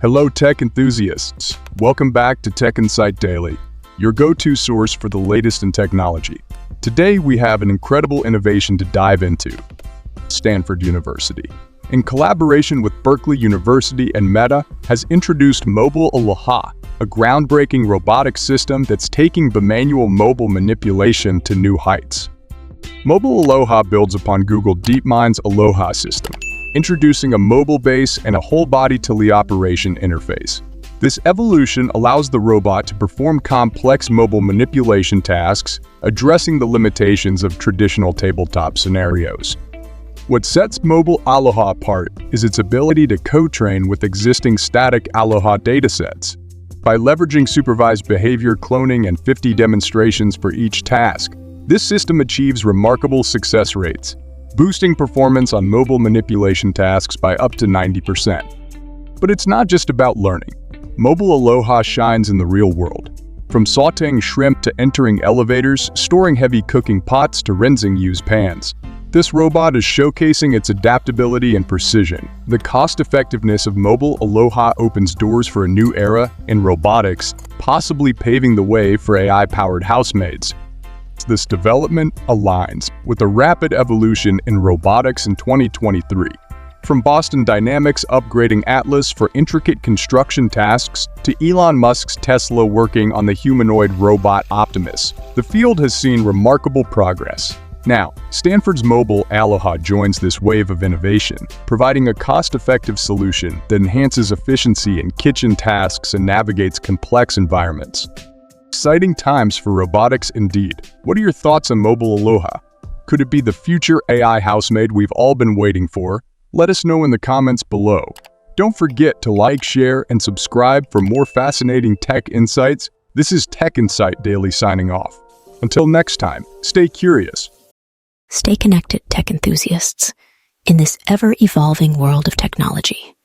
Hello, tech enthusiasts. Welcome back to TechInsight Daily, your go-to source for the latest in technology. Today, we have an incredible innovation to dive into. Stanford University, in collaboration with Berkeley University and Meta, has introduced Mobile ALOHA, a groundbreaking robotics system that's taking Bimanual mobile manipulation to new heights. Mobile ALOHA builds upon Google DeepMind's ALOHA system, introducing a mobile base and a whole-body teleoperation interface. This evolution allows the robot to perform complex mobile manipulation tasks, addressing the limitations of traditional tabletop scenarios. What sets Mobile ALOHA apart is its ability to co-train with existing static ALOHA datasets. By leveraging supervised behavior cloning and 50 demonstrations for each task, this system achieves remarkable success rates, boosting performance on mobile manipulation tasks by up to 90%. But it's not just about learning. Mobile ALOHA shines in the real world. From sautéing shrimp to entering elevators, storing heavy cooking pots to rinsing used pans. This robot is showcasing its adaptability and precision. The cost-effectiveness of Mobile ALOHA opens doors for a new era in robotics, possibly paving the way for AI-powered housemaids. This development aligns with the rapid evolution in robotics in 2023. From Boston Dynamics upgrading Atlas for intricate construction tasks to Elon Musk's Tesla working on the humanoid robot Optimus, the field has seen remarkable progress. Now, Stanford's Mobile ALOHA joins this wave of innovation, providing a cost-effective solution that enhances efficiency in kitchen tasks and navigates complex environments. Exciting times for robotics indeed. What are your thoughts on Mobile ALOHA? Could it be the future AI housemaid we've all been waiting for? Let us know in the comments below. Don't forget to like, share, and subscribe for more fascinating tech insights. This is TechInsight Daily signing off. Until next time, stay curious. Stay connected, tech enthusiasts, in this ever-evolving world of technology.